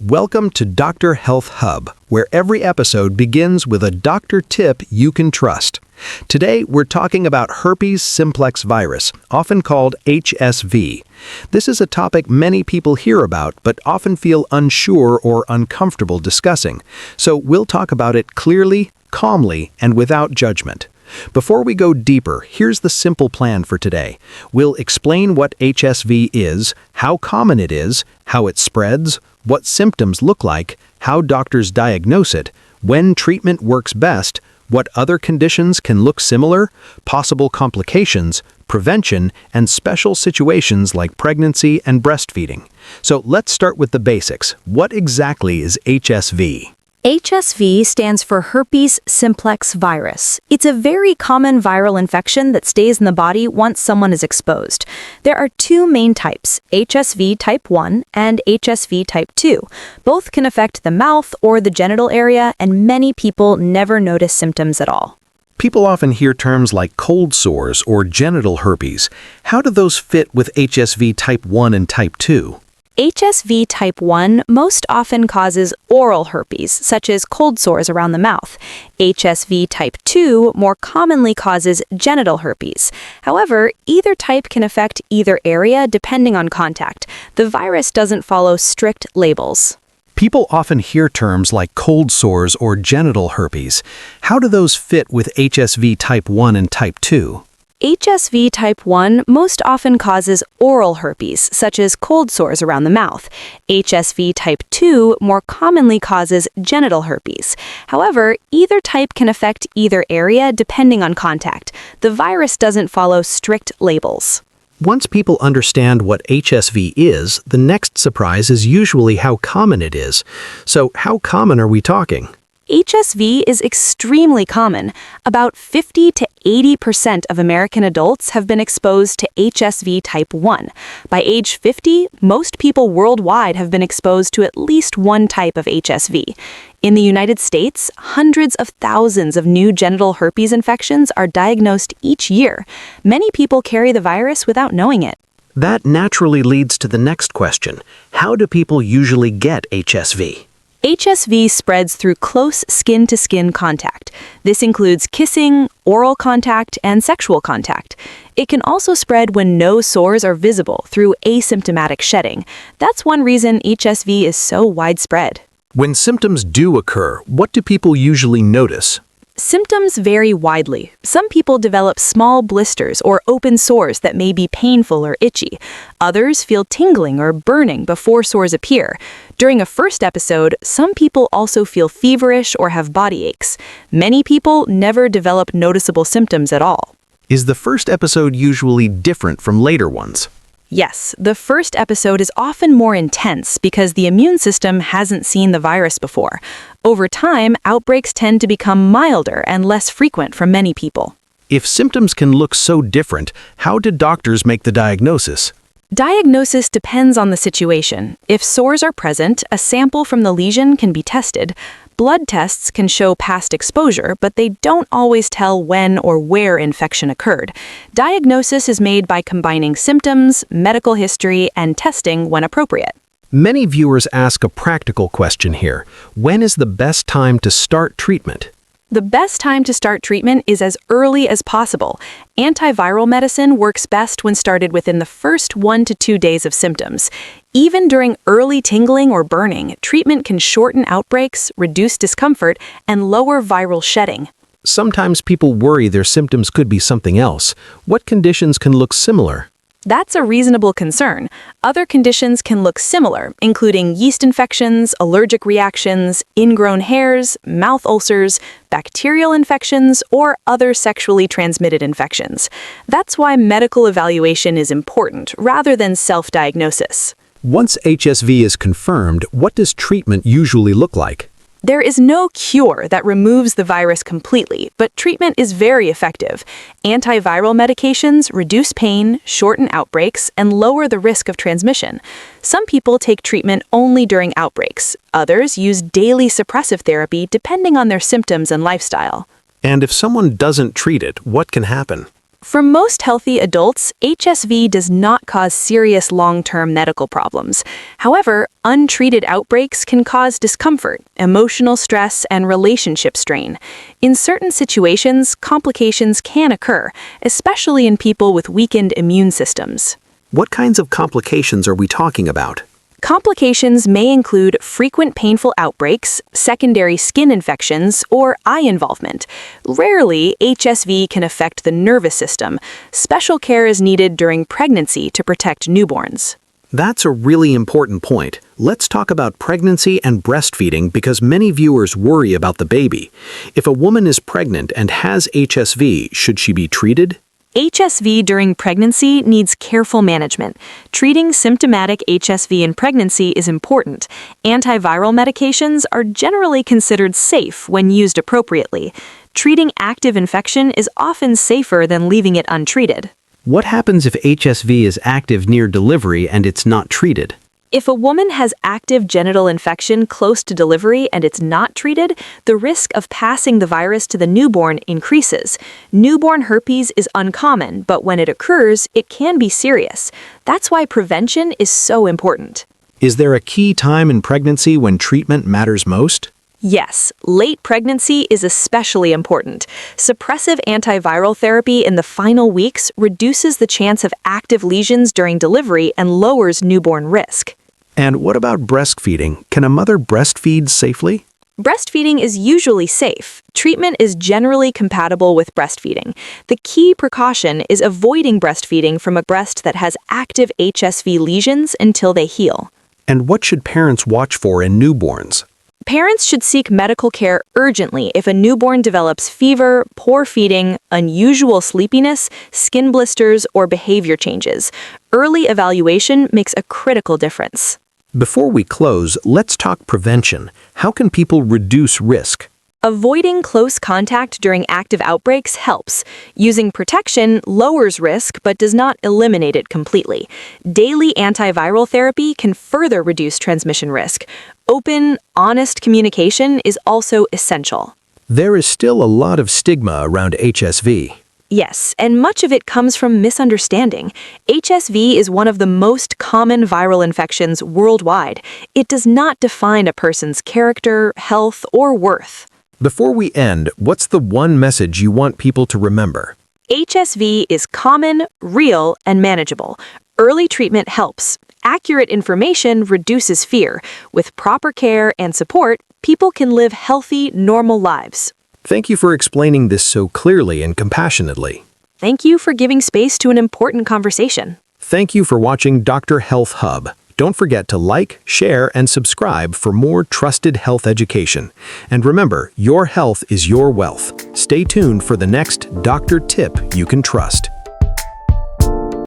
Welcome to DrHealthHub, where every episode begins with a doctor tip you can trust. Today, we're talking about herpes simplex virus, often called HSV. This is a topic many people hear about, but often feel unsure or uncomfortable discussing. So we'll talk about it clearly, calmly, and without judgment. Before we go deeper, here's the simple plan for today. We'll explain what HSV is, how common it is, how it spreads, what symptoms look like, how doctors diagnose it, when treatment works best, what other conditions can look similar, possible complications, prevention, and special situations like pregnancy and breastfeeding. So let's start with the basics. What exactly is HSV? HSV stands for Herpes Simplex Virus. It's a very common viral infection that stays in the body once someone is exposed. There are two main types, HSV type 1 and HSV type 2. Both can affect the mouth or the genital area, and many people never notice symptoms at all. People often hear terms like cold sores or genital herpes. How do those fit with HSV type 1 and type 2? HSV type 1 most often causes oral herpes, such as cold sores around the mouth. HSV type 2 more commonly causes genital herpes. However, either type can affect either area depending on contact. The virus doesn't follow strict labels. People often hear terms like cold sores or genital herpes. How do those fit with HSV type 1 and type 2? HSV type 1 most often causes oral herpes, such as cold sores around the mouth. HSV type 2 more commonly causes genital herpes. However, either type can affect either area depending on contact. The virus doesn't follow strict labels. Once people understand what HSV is, the next surprise is usually how common it is. So how common are we talking? HSV is extremely common. About 50 to 80% of American adults have been exposed to HSV type 1. By age 50, most people worldwide have been exposed to at least one type of HSV. In the United States, hundreds of thousands of new genital herpes infections are diagnosed each year. Many people carry the virus without knowing it. That naturally leads to the next question. How do people usually get HSV? HSV spreads through close skin-to-skin contact. This includes kissing, oral contact, and sexual contact. It can also spread when no sores are visible through asymptomatic shedding. That's one reason HSV is so widespread. When symptoms do occur, what do people usually notice? Symptoms vary widely. Some people develop small blisters or open sores that may be painful or itchy. Others feel tingling or burning before sores appear. During a first episode, some people also feel feverish or have body aches. Many people never develop noticeable symptoms at all. Is the first episode usually different from later ones? Yes, the first episode is often more intense because the immune system hasn't seen the virus before. Over time, outbreaks tend to become milder and less frequent for many people. If symptoms can look so different, how did doctors make the diagnosis? Diagnosis depends on the situation. If sores are present, a sample from the lesion can be tested. Blood tests can show past exposure, but they don't always tell when or where infection occurred. Diagnosis is made by combining symptoms, medical history, and testing when appropriate. Many viewers ask a practical question here. When is the best time to start treatment? The best time to start treatment is as early as possible. Antiviral medicine works best when started within the first 1 to 2 days of symptoms. Even during early tingling or burning, treatment can shorten outbreaks, reduce discomfort, and lower viral shedding. Sometimes people worry their symptoms could be something else. What conditions can look similar? That's a reasonable concern. Other conditions can look similar, including yeast infections, allergic reactions, ingrown hairs, mouth ulcers, bacterial infections, or other sexually transmitted infections. That's why medical evaluation is important, rather than self-diagnosis. Once HSV is confirmed, what does treatment usually look like? There is no cure that removes the virus completely, but treatment is very effective. Antiviral medications reduce pain, shorten outbreaks, and lower the risk of transmission. Some people take treatment only during outbreaks. Others use daily suppressive therapy depending on their symptoms and lifestyle. And if someone doesn't treat it, what can happen? For most healthy adults, HSV does not cause serious long-term medical problems. However, untreated outbreaks can cause discomfort, emotional stress, and relationship strain. In certain situations, complications can occur, especially in people with weakened immune systems. What kinds of complications are we talking about? Complications may include frequent painful outbreaks, secondary skin infections, or eye involvement. Rarely, HSV can affect the nervous system. Special care is needed during pregnancy to protect newborns. That's a really important point. Let's talk about pregnancy and breastfeeding because many viewers worry about the baby. If a woman is pregnant and has HSV, should she be treated? HSV during pregnancy needs careful management. Treating symptomatic HSV in pregnancy is important. Antiviral medications are generally considered safe when used appropriately. Treating active infection is often safer than leaving it untreated. What happens if HSV is active near delivery and it's not treated? If a woman has active genital infection close to delivery and it's not treated, the risk of passing the virus to the newborn increases. Newborn herpes is uncommon, but when it occurs, it can be serious. That's why prevention is so important. Is there a key time in pregnancy when treatment matters most? Yes, late pregnancy is especially important. Suppressive antiviral therapy in the final weeks reduces the chance of active lesions during delivery and lowers newborn risk. And what about breastfeeding? Can a mother breastfeed safely? Breastfeeding is usually safe. Treatment is generally compatible with breastfeeding. The key precaution is avoiding breastfeeding from a breast that has active HSV lesions until they heal. And what should parents watch for in newborns? Parents should seek medical care urgently if a newborn develops fever, poor feeding, unusual sleepiness, skin blisters, or behavior changes. Early evaluation makes a critical difference. Before we close, let's talk prevention. How can people reduce risk? Avoiding close contact during active outbreaks helps. Using protection lowers risk but does not eliminate it completely. Daily antiviral therapy can further reduce transmission risk. Open, honest communication is also essential. There is still a lot of stigma around HSV. Yes, and much of it comes from misunderstanding. HSV is one of the most common viral infections worldwide. It does not define a person's character, health, or worth. Before we end, what's the one message you want people to remember? HSV is common, real, and manageable. Early treatment helps. Accurate information reduces fear. With proper care and support, people can live healthy, normal lives. Thank you for explaining this so clearly and compassionately. Thank you for giving space to an important conversation. Thank you for watching Dr. Health Hub. Don't forget to like, share, and subscribe for more trusted health education. And remember, your health is your wealth. Stay tuned for the next doctor tip you can trust.